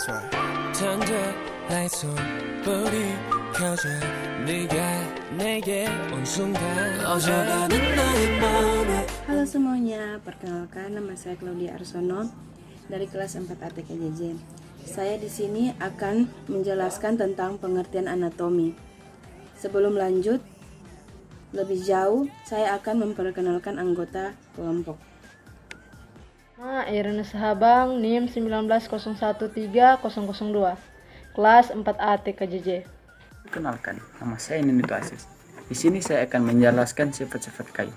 that's right. 잔뜩 lights on 불이 켜져 네가 내게 온 순간 꺼져가는 나의 맘에. Halo semuanya, perkenalkan nama saya Claudia Arsono dari kelas 4 ATKJJ. Saya di sini akan menjelaskan tentang pengertian anatomi. Sebelum lanjut lebih jauh, saya akan memperkenalkan anggota kelompok. Irene Sahabang, NIM 190130002, kelas 4A TKJJ. Perkenalkan, nama saya Nindito Asis. Di sini saya akan menjelaskan sifat-sifat kayu.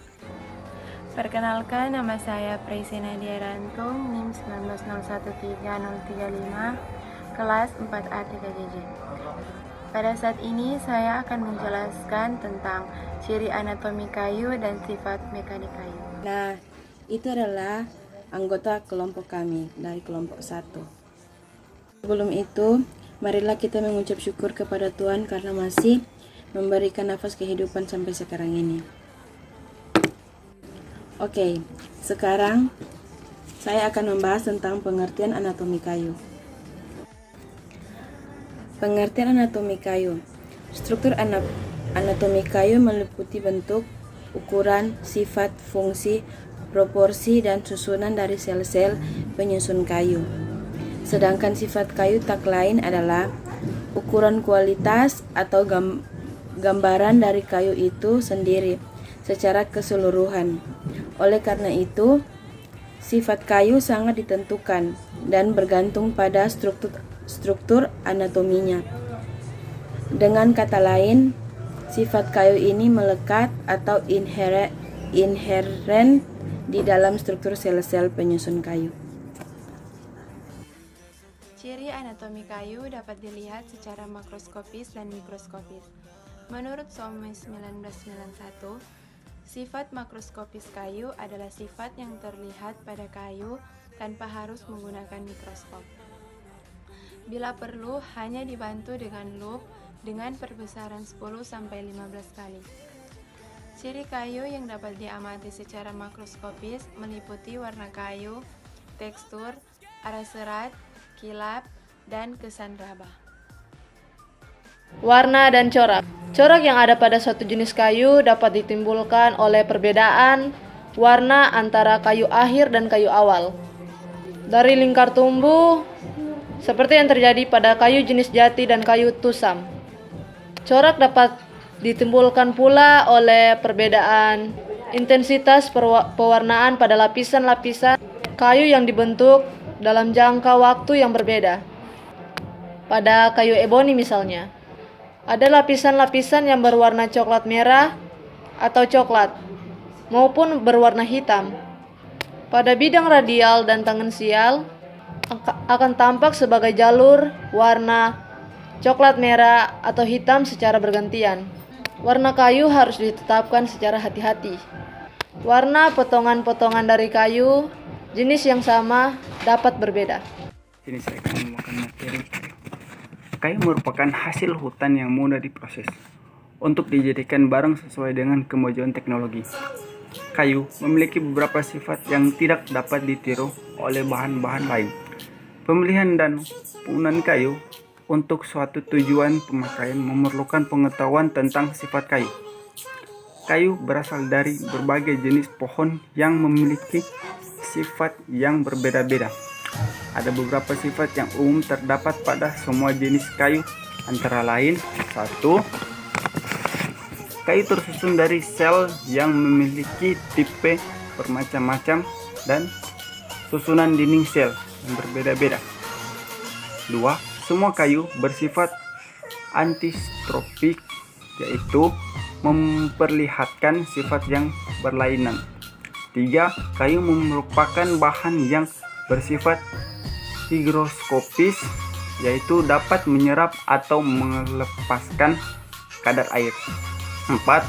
Perkenalkan, nama saya Presina Diarantung, NIM 190130035, kelas 4A TKJJ. Pada saat ini saya akan menjelaskan tentang ciri anatomi kayu dan sifat mekanik kayu. Nah, itu adalah anggota kelompok kami dari kelompok 1. Sebelum itu, marilah kita mengucap syukur kepada Tuhan karena masih memberikan nafas kehidupan sampai sekarang ini. Oke, sekarang saya akan membahas tentang pengertian anatomi kayu. Pengertian anatomi kayu. Struktur anatomi kayu meliputi bentuk, ukuran, sifat, fungsi, proporsi, dan susunan dari sel-sel penyusun kayu. Sedangkan sifat kayu tak lain adalah ukuran kualitas atau gambaran dari kayu itu sendiri secara keseluruhan. Oleh karena itu, sifat kayu sangat ditentukan dan bergantung pada struktur anatominya. Dengan kata lain, sifat kayu ini melekat atau inheren di dalam struktur sel-sel penyusun kayu. Ciri anatomi kayu dapat dilihat secara makroskopis dan mikroskopis. Menurut SOME 1991, sifat makroskopis kayu adalah sifat yang terlihat pada kayu tanpa harus menggunakan mikroskop. Bila perlu, hanya dibantu dengan lup dengan perbesaran 10-15 kali. Ciri kayu yang dapat diamati secara makroskopis meliputi warna kayu, tekstur, arah serat, kilap, dan kesan raba. Warna dan corak. Corak yang ada pada suatu jenis kayu dapat ditimbulkan oleh perbedaan warna antara kayu akhir dan kayu awal. Dari lingkar tumbuh, seperti yang terjadi pada kayu jenis jati dan kayu tusam. Corak dapat ditimbulkan pula oleh perbedaan intensitas pewarnaan pada lapisan-lapisan kayu yang dibentuk dalam jangka waktu yang berbeda. Pada kayu eboni misalnya, ada lapisan-lapisan yang berwarna coklat merah atau coklat maupun berwarna hitam. Pada bidang radial dan tangensial akan tampak sebagai jalur warna coklat merah atau hitam secara bergantian. Warna kayu harus ditetapkan secara hati-hati. Warna potongan-potongan dari kayu jenis yang sama dapat berbeda. Ini saya akan membawakan materi kayu. Kayu merupakan hasil hutan yang mudah diproses untuk dijadikan barang sesuai dengan kemajuan teknologi. Kayu memiliki beberapa sifat yang tidak dapat ditiru oleh bahan-bahan lain. Pemilihan dan penggunaan kayu untuk suatu tujuan pemakaian memerlukan pengetahuan tentang sifat kayu. Kayu berasal dari berbagai jenis pohon yang memiliki sifat yang berbeda-beda. Ada beberapa sifat yang umum terdapat pada semua jenis kayu, antara lain 1. Kayu tersusun dari sel yang memiliki tipe bermacam-macam dan susunan dinding sel yang berbeda-beda. 2. Semua kayu bersifat antistropik, yaitu memperlihatkan sifat yang berlainan. 3. Kayu merupakan bahan yang bersifat higroskopis, yaitu dapat menyerap atau melepaskan kadar air. 4.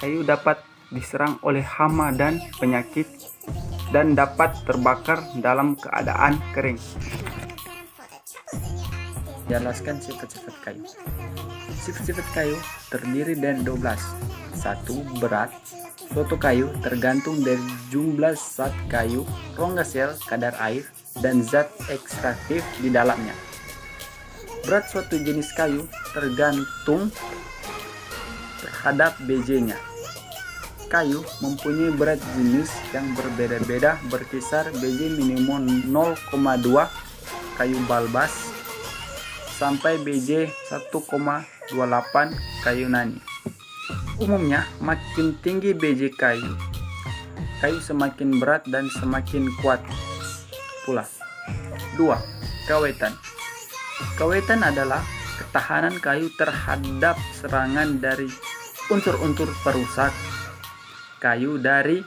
Kayu dapat diserang oleh hama dan penyakit dan dapat terbakar dalam keadaan kering. Jelaskan sifat-sifat kayu. Sifat-sifat kayu terdiri dari 12. 1. Berat. Suatu kayu tergantung dari jumlah zat kayu, rongga sel, kadar air, dan zat ekstraktif di dalamnya. Berat suatu jenis kayu tergantung terhadap BJ-nya. Kayu mempunyai berat jenis yang berbeda-beda berkisar BJ minimum 0,2 kayu balbas sampai BJ 1,28 kayu nani. Umumnya makin tinggi BJ kayu semakin berat dan semakin kuat pula. 2. Kawetan. Kawetan adalah ketahanan kayu terhadap serangan dari unsur-unsur perusak kayu dari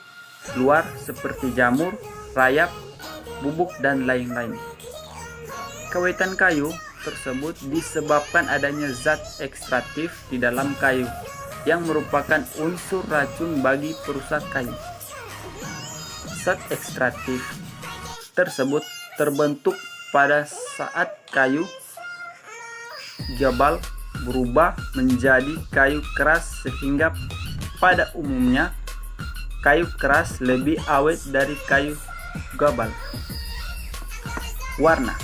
luar seperti jamur, rayap, bubuk, dan lain-lain. Kawetan kayu tersebut disebabkan adanya zat ekstraktif di dalam kayu yang merupakan unsur racun bagi perusak kayu. Zat ekstraktif tersebut terbentuk pada saat kayu gabal berubah menjadi kayu keras, sehingga pada umumnya kayu keras lebih awet dari kayu gabal. Warna.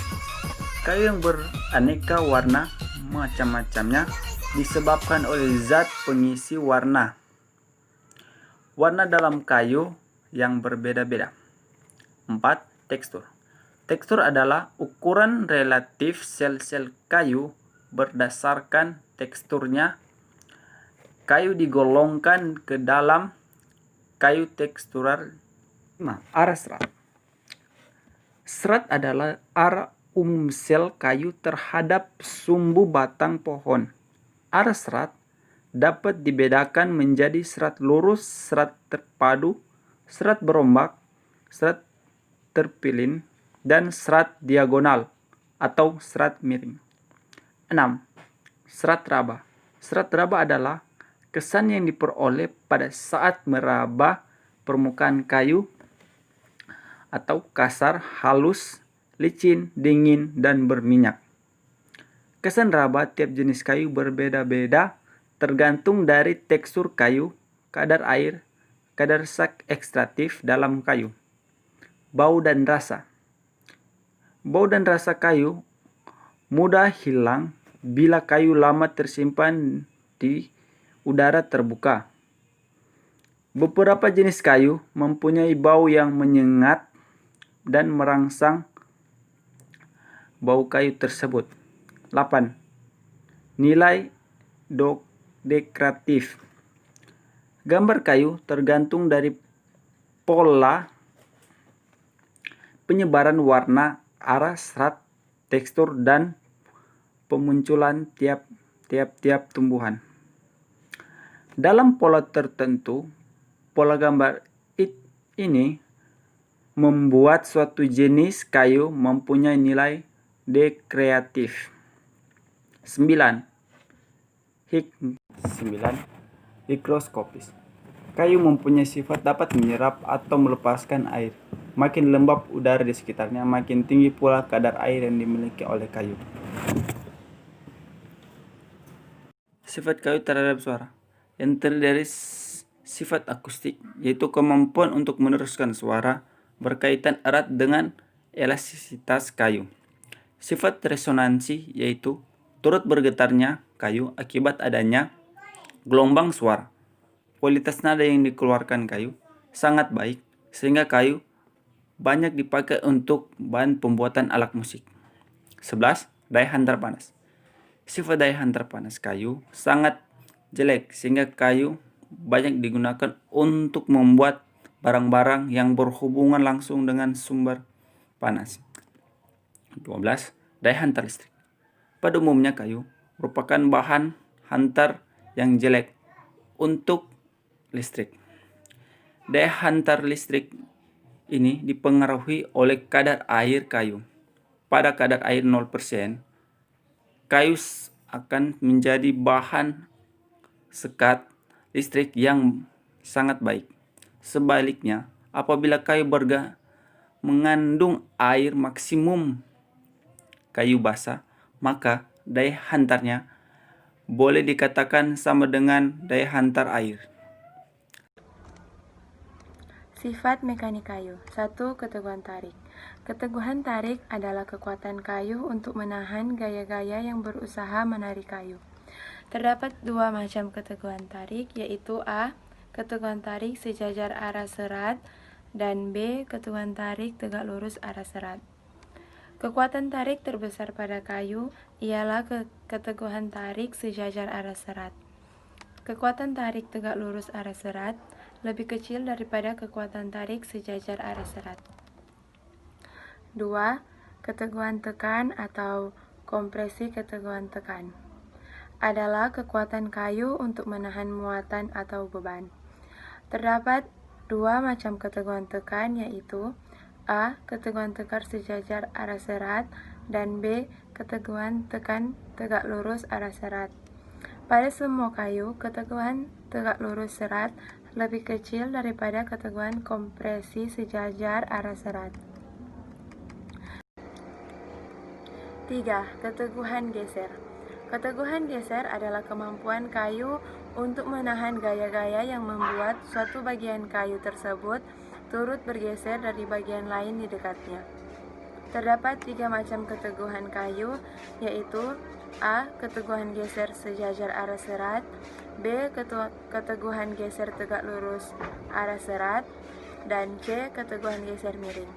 Kayu yang beraneka warna macam-macamnya disebabkan oleh zat pengisi warna. Warna dalam kayu yang berbeda-beda. 4. Tekstur. Tekstur adalah ukuran relatif sel-sel kayu berdasarkan teksturnya. Kayu digolongkan ke dalam kayu tekstural. 5. Arah serat. Serat adalah arah umum sel kayu terhadap sumbu batang pohon. Arah serat dapat dibedakan menjadi serat lurus, serat terpadu, serat berombak, serat terpilin, dan serat diagonal atau serat miring. 6. Serat raba. Serat raba adalah kesan yang diperoleh pada saat meraba permukaan kayu atau kasar, halus, licin, dingin, dan berminyak. Kesan raba tiap jenis kayu berbeda-beda tergantung dari tekstur kayu, kadar air, kadar zat ekstraktif dalam kayu. Bau dan rasa. Bau dan rasa kayu mudah hilang bila kayu lama tersimpan di udara terbuka. Beberapa jenis kayu mempunyai bau yang menyengat dan merangsang bau kayu tersebut. 8. Nilai dekoratif. Gambar kayu tergantung dari pola penyebaran warna, arah serat, tekstur, dan pemunculan tiap-tiap tumbuhan. Dalam pola tertentu, pola gambar ini membuat suatu jenis kayu mempunyai nilai dekoratif. 9. Higroskopis. Kayu mempunyai sifat dapat menyerap atau melepaskan air. Makin lembab udara di sekitarnya, makin tinggi pula kadar air yang dimiliki oleh kayu. Sifat kayu terhadap suara yang terdiri dari sifat akustik, yaitu kemampuan untuk meneruskan suara, berkaitan erat dengan elastisitas kayu. Sifat resonansi, yaitu turut bergetarnya kayu akibat adanya gelombang suara. Kualitas nada yang dikeluarkan kayu sangat baik, sehingga kayu banyak dipakai untuk bahan pembuatan alat musik. 11. Daya hantar panas. Sifat daya hantar panas kayu sangat jelek, sehingga kayu banyak digunakan untuk membuat barang-barang yang berhubungan langsung dengan sumber panas. 12. Daya hantar listrik. Pada umumnya kayu merupakan bahan hantar yang jelek untuk listrik. Daya hantar listrik ini dipengaruhi oleh kadar air kayu. Pada kadar air 0%, kayu akan menjadi bahan sekat listrik yang sangat baik. Sebaliknya, apabila kayu mengandung air maksimum kayu basah, maka daya hantarnya boleh dikatakan sama dengan daya hantar air. Sifat mekanik kayu. 1. Keteguhan tarik. Keteguhan tarik adalah kekuatan kayu untuk menahan gaya-gaya yang berusaha menarik kayu. Terdapat dua macam keteguhan tarik, yaitu A. Keteguhan tarik sejajar arah serat, dan B. Keteguhan tarik tegak lurus arah serat. Kekuatan tarik terbesar pada kayu ialah keteguhan tarik sejajar arah serat. Kekuatan tarik tegak lurus arah serat lebih kecil daripada kekuatan tarik sejajar arah serat. 2. Keteguhan tekan atau kompresi keteguhan tekan adalah kekuatan kayu untuk menahan muatan atau beban. Terdapat dua macam keteguhan tekan, yaitu A. Keteguhan tekan sejajar arah serat, dan B. Keteguhan tekan tegak lurus arah serat. Pada semua kayu, keteguhan tegak lurus serat lebih kecil daripada keteguhan kompresi sejajar arah serat. 3. Keteguhan geser. Keteguhan geser adalah kemampuan kayu untuk menahan gaya-gaya yang membuat suatu bagian kayu tersebut turut bergeser dari bagian lain di dekatnya. Terdapat 3 macam keteguhan kayu, yaitu A. Keteguhan geser sejajar arah serat, B. Keteguhan geser tegak lurus arah serat, dan C. Keteguhan geser miring.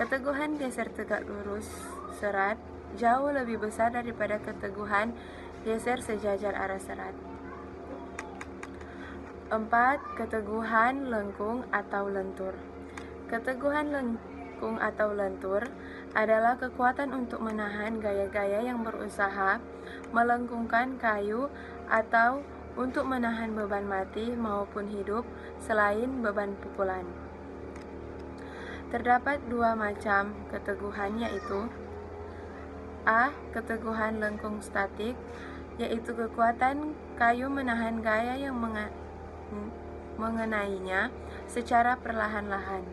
Keteguhan geser tegak lurus serat jauh lebih besar daripada keteguhan geser sejajar arah serat. 4. Keteguhan lengkung atau lentur. Keteguhan lengkung atau lentur adalah kekuatan untuk menahan gaya-gaya yang berusaha melengkungkan kayu atau untuk menahan beban mati maupun hidup selain beban pukulan. Terdapat 2 macam keteguhan, yaitu A. Keteguhan lengkung statik, yaitu kekuatan kayu menahan gaya yang mengenainya secara perlahan-lahan.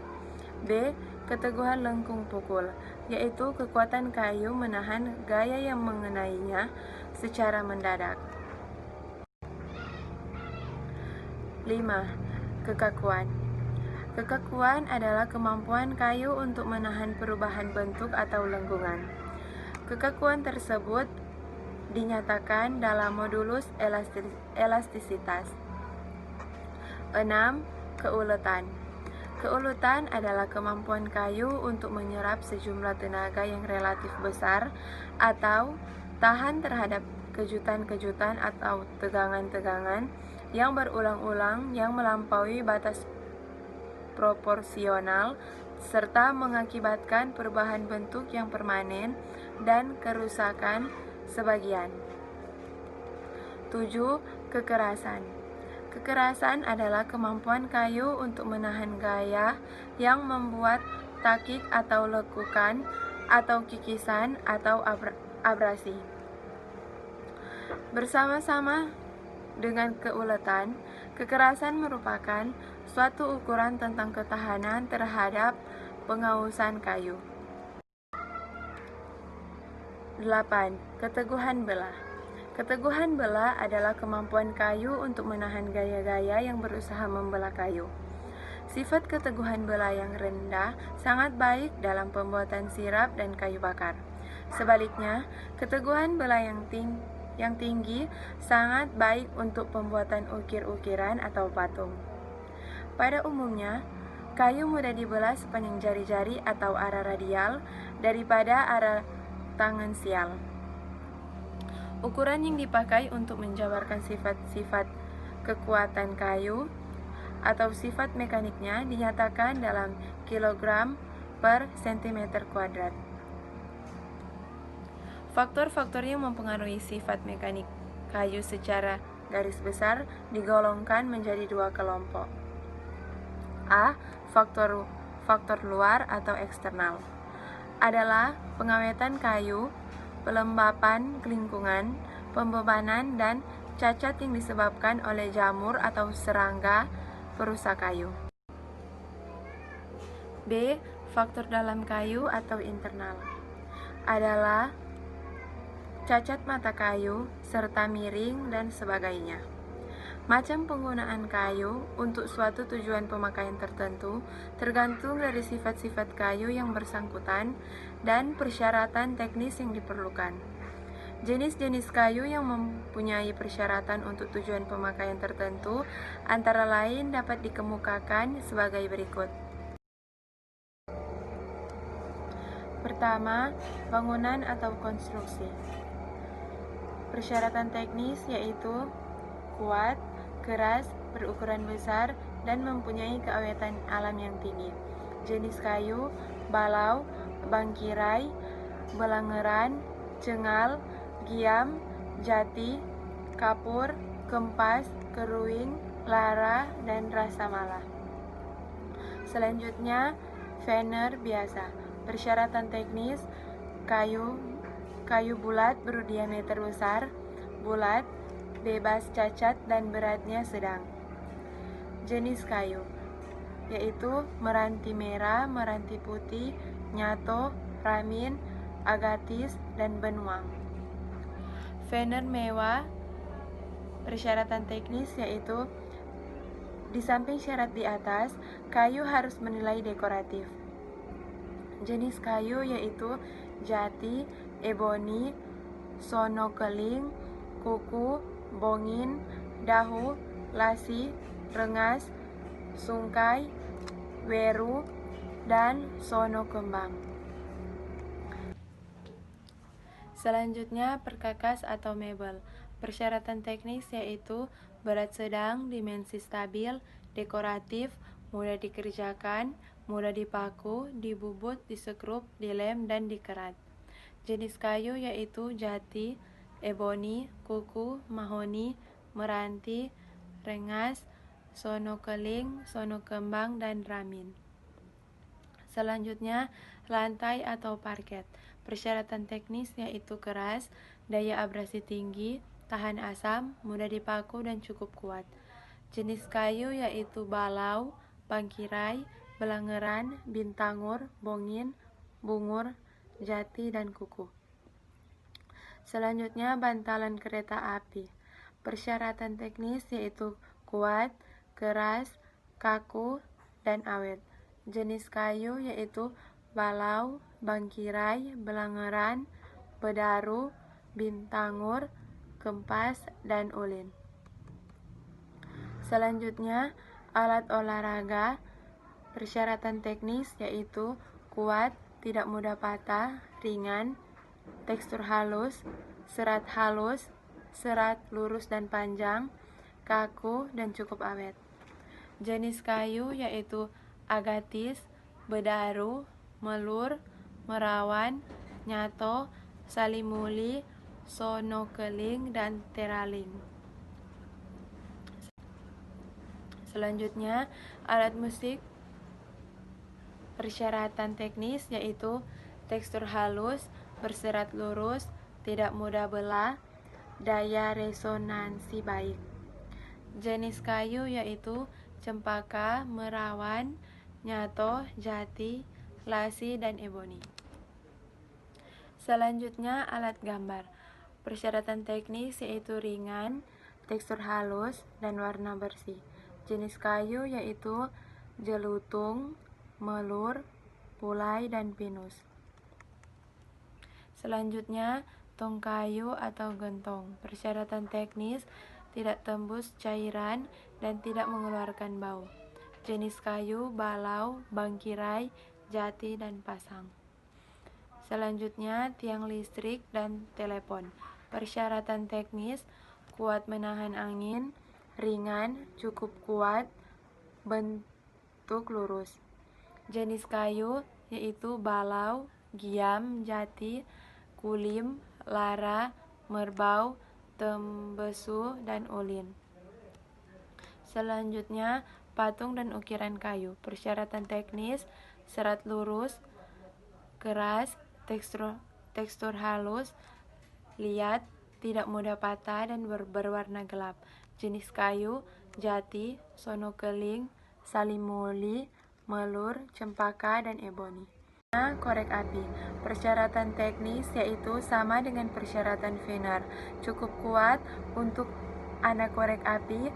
B. Keteguhan lengkung pukul, yaitu kekuatan kayu menahan gaya yang mengenainya secara mendadak. 5. Kekakuan. Kekakuan adalah kemampuan kayu untuk menahan perubahan bentuk atau lengkungan. Kekakuan tersebut dinyatakan dalam modulus elastisitas. 6. Keuletan. Keuletan adalah kemampuan kayu untuk menyerap sejumlah tenaga yang relatif besar atau tahan terhadap kejutan-kejutan atau tegangan-tegangan yang berulang-ulang yang melampaui batas proporsional serta mengakibatkan perubahan bentuk yang permanen dan kerusakan sebagian. 7. Kekerasan. Kekerasan adalah kemampuan kayu untuk menahan gaya yang membuat takik atau lekukan atau kikisan atau abrasi. Bersama-sama dengan keuletan, kekerasan merupakan suatu ukuran tentang ketahanan terhadap pengausan kayu. 8. Keteguhan belah. Keteguhan belah adalah kemampuan kayu untuk menahan gaya-gaya yang berusaha membelah kayu. Sifat keteguhan belah yang rendah sangat baik dalam pembuatan sirap dan kayu bakar. Sebaliknya, keteguhan belah yang tinggi sangat baik untuk pembuatan ukir-ukiran atau patung. Pada umumnya, kayu mudah dibelah sepanjang jari-jari atau arah radial daripada arah tangan sial. Ukuran yang dipakai untuk menjabarkan sifat-sifat kekuatan kayu atau sifat mekaniknya dinyatakan dalam kilogram per sentimeter kuadrat. Faktor-faktor yang mempengaruhi sifat mekanik kayu secara garis besar digolongkan menjadi 2 kelompok. A. Faktor luar atau eksternal adalah pengawetan kayu, pelembapan lingkungan, pembebanan, dan cacat yang disebabkan oleh jamur atau serangga perusak kayu. B. Faktor dalam kayu atau internal adalah cacat mata kayu serta miring dan sebagainya. Macam penggunaan kayu untuk suatu tujuan pemakaian tertentu tergantung dari sifat-sifat kayu yang bersangkutan dan persyaratan teknis yang diperlukan. Jenis-jenis kayu yang mempunyai persyaratan untuk tujuan pemakaian tertentu antara lain dapat dikemukakan sebagai berikut. Pertama, bangunan atau konstruksi. Persyaratan teknis yaitu kuat, keras, berukuran besar, dan mempunyai keawetan alam yang tinggi. Jenis kayu, balau, bangkirai, belangeran, cengal, giam, jati, kapur, kempas, keruing, lara, dan rasa mala. Selanjutnya, veneer biasa. Persyaratan teknis, kayu bulat berdiameter besar, bulat, bebas cacat dan beratnya sedang. Jenis kayu yaitu meranti merah, meranti putih, nyato, ramin, agatis, dan benuang. Veneer mewah. Persyaratan teknis yaitu di samping syarat di atas, kayu harus menilai dekoratif. Jenis kayu yaitu jati, eboni, sono keling, kuku, bongin, dahu, lasi, rengas, sungkai, weru, dan sono kembang. Selanjutnya, perkakas atau mebel. Persyaratan teknis yaitu berat sedang, dimensi stabil, dekoratif, mudah dikerjakan, mudah dipaku, dibubut, disekrup, dilem, dan dikerat. Jenis kayu yaitu jati, eboni, kuku, mahoni, meranti, rengas, sono keling, sono kembang, dan ramin. Selanjutnya, lantai atau parket. Persyaratan teknis yaitu keras, daya abrasi tinggi, tahan asam, mudah dipaku, dan cukup kuat. Jenis kayu yaitu balau, bangkirai, belangeran, bintangur, bongin, bungur, jati, dan kuku. Selanjutnya, bantalan kereta api. Persyaratan teknis yaitu kuat, keras, kaku, dan awet. Jenis kayu yaitu balau, bangkirai, belangeran, bedaru, bintangur, kempas, dan ulin. Selanjutnya, alat olahraga. Persyaratan teknis yaitu kuat, tidak mudah patah, ringan, tekstur halus, serat lurus dan panjang, kaku, dan cukup awet. Jenis kayu yaitu agatis, bedaru, melur, merawan, nyato, salimuli, sono keling, dan teraling. Selanjutnya, alat musik. Persyaratan teknis yaitu tekstur halus, berserat lurus, tidak mudah belah, daya resonansi baik. Jenis kayu yaitu cempaka, merawan, nyato, jati, lasi, dan eboni. Selanjutnya, alat gambar. Persyaratan teknis yaitu ringan, tekstur halus, dan warna bersih. Jenis kayu yaitu jelutung, melur, pulai, dan pinus. Selanjutnya, tong kayu atau gentong. Persyaratan teknis tidak tembus cairan dan tidak mengeluarkan bau. Jenis kayu balau, bangkirai, jati, dan pasang. Selanjutnya, tiang listrik dan telepon. Persyaratan teknis kuat menahan angin, ringan, cukup kuat, bentuk lurus. Jenis kayu yaitu balau, giam, jati, kulim, lara, merbau, tembesu, dan ulin. Selanjutnya, patung dan ukiran kayu. Persyaratan teknis serat lurus, keras, tekstur halus, liat, tidak mudah patah, dan berwarna gelap. Jenis kayu jati, sono keling, salimuli, melur, cempaka, dan eboni. Korek api. Persyaratan teknis yaitu sama dengan persyaratan veneer, cukup kuat untuk korek api,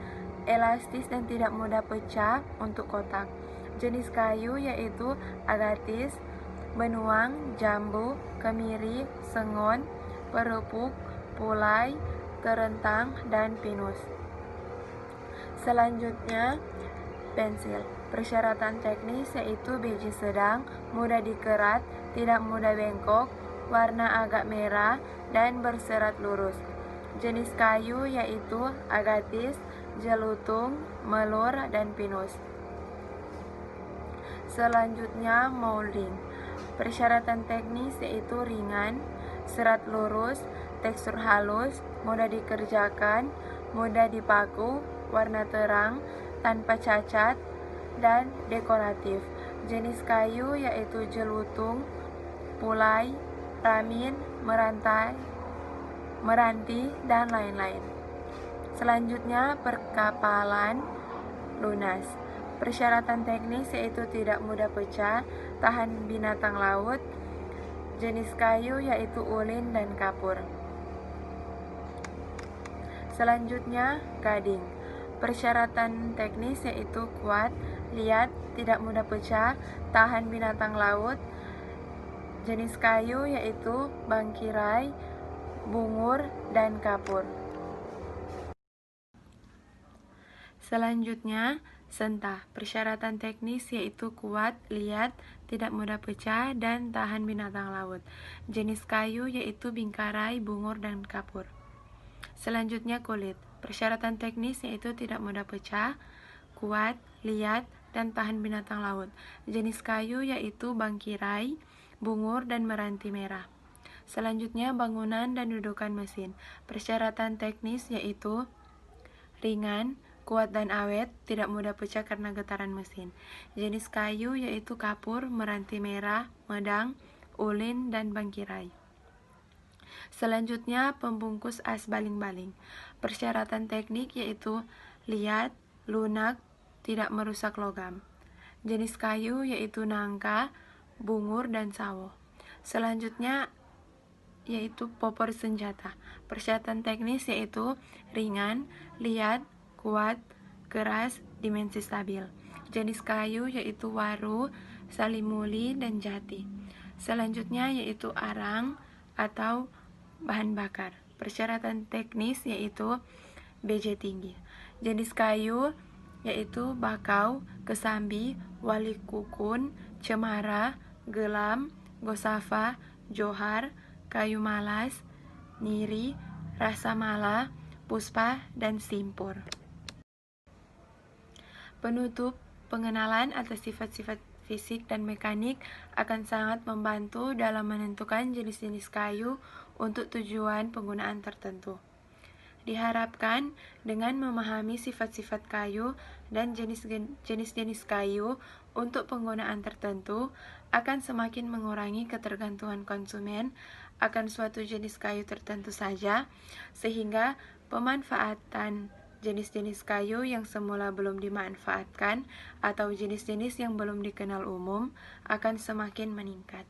elastis dan tidak mudah pecah untuk kotak. Jenis kayu yaitu agatis, benuang, jambu, kemiri, sengon, perepuk, pulai, terentang, dan pinus. Selanjutnya, pensil. Persyaratan teknis yaitu biji sedang, mudah dikerat, tidak mudah bengkok, warna agak merah, dan berserat lurus. Jenis kayu yaitu agatis, jelutung, melur, dan pinus. Selanjutnya, molding. Persyaratan teknis yaitu ringan, serat lurus, tekstur halus, mudah dikerjakan, mudah dipaku, warna terang, tanpa cacat, dan dekoratif. Jenis kayu yaitu jelutung, pulai, ramin, meranti, dan lain-lain. Selanjutnya, perkapalan lunas. Persyaratan teknis yaitu tidak mudah pecah, tahan binatang laut. Jenis kayu yaitu ulin dan kapur. Selanjutnya, gading. Persyaratan teknis yaitu kuat, liat, tidak mudah pecah, tahan binatang laut. Jenis kayu yaitu bangkirai, bungur, dan kapur. Selanjutnya, sentah. Persyaratan teknis yaitu kuat, liat, tidak mudah pecah, dan tahan binatang laut. Jenis kayu yaitu bingkarai, bungur, dan kapur. Selanjutnya, kulit. Persyaratan teknis yaitu tidak mudah pecah, kuat, liat, dan tahan binatang laut. Jenis kayu yaitu bangkirai, bungur, dan meranti merah. Selanjutnya, bangunan dan dudukan mesin. Persyaratan teknis yaitu ringan, kuat dan awet, tidak mudah pecah karena getaran mesin. Jenis kayu yaitu kapur, meranti merah, medang, ulin, dan bangkirai. Selanjutnya, pembungkus as baling-baling. Persyaratan teknik yaitu liat, lunak, tidak merusak logam. Jenis kayu yaitu nangka, bungur, dan sawo. Selanjutnya yaitu popor senjata. Persyaratan teknis yaitu ringan, liat, kuat, keras, dimensi stabil. Jenis kayu yaitu waru, salimuli, dan jati. Selanjutnya yaitu arang atau bahan bakar. Persyaratan teknis yaitu BJ tinggi. Jenis kayu yaitu bakau, kesambi, wali kukun, cemara, gelam, gosava, johar, kayu malas, niri, rasa mala, puspa, dan simpur. Penutup, pengenalan atas sifat-sifat fisik dan mekanik akan sangat membantu dalam menentukan jenis-jenis kayu untuk tujuan penggunaan tertentu. Diharapkan dengan memahami sifat-sifat kayu dan jenis-jenis kayu untuk penggunaan tertentu akan semakin mengurangi ketergantungan konsumen akan suatu jenis kayu tertentu saja, sehingga pemanfaatan jenis-jenis kayu yang semula belum dimanfaatkan atau jenis-jenis yang belum dikenal umum akan semakin meningkat.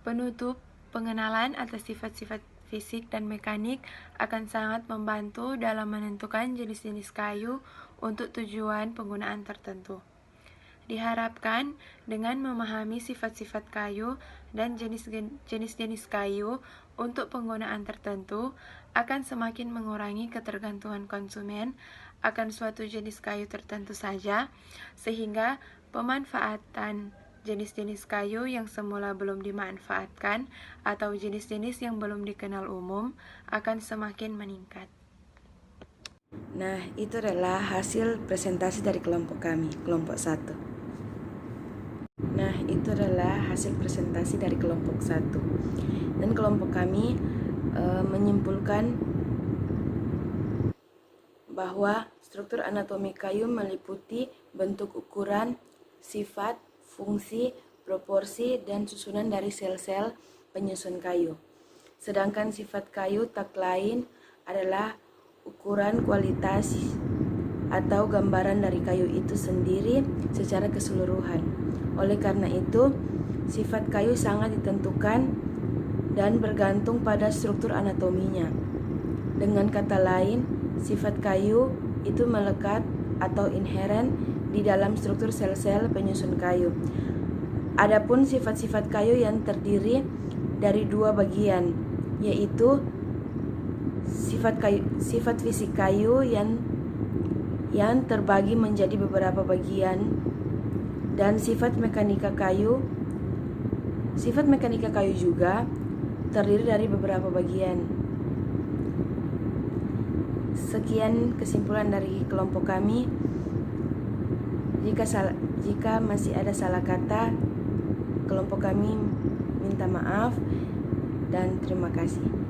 Penutup, pengenalan atas sifat-sifat fisik dan mekanik akan sangat membantu dalam menentukan jenis-jenis kayu untuk tujuan penggunaan tertentu. Diharapkan dengan memahami sifat-sifat kayu dan jenis-jenis kayu untuk penggunaan tertentu akan semakin mengurangi ketergantungan konsumen akan suatu jenis kayu tertentu saja, sehingga pemanfaatan jenis-jenis kayu yang semula belum dimanfaatkan atau jenis-jenis yang belum dikenal umum akan semakin meningkat. Nah, itu adalah hasil presentasi dari kelompok kami, kelompok 1. Nah, itu adalah hasil presentasi dari kelompok 1. Dan kelompok kami menyimpulkan bahwa struktur anatomi kayu meliputi bentuk, ukuran, sifat, fungsi, proporsi, dan susunan dari sel-sel penyusun kayu. Sedangkan sifat kayu tak lain adalah ukuran, kualitas, atau gambaran dari kayu itu sendiri secara keseluruhan. Oleh karena itu, sifat kayu sangat ditentukan dan bergantung pada struktur anatominya. Dengan kata lain, sifat kayu itu melekat atau inheren di dalam struktur sel-sel penyusun kayu. Adapun sifat-sifat kayu yang terdiri dari dua bagian, yaitu sifat fisik kayu yang terbagi menjadi beberapa bagian, dan sifat mekanika kayu. Sifat mekanika kayu juga terdiri dari beberapa bagian. Sekian kesimpulan dari kelompok kami. Jika masih ada salah kata, kelompok kami minta maaf dan terima kasih.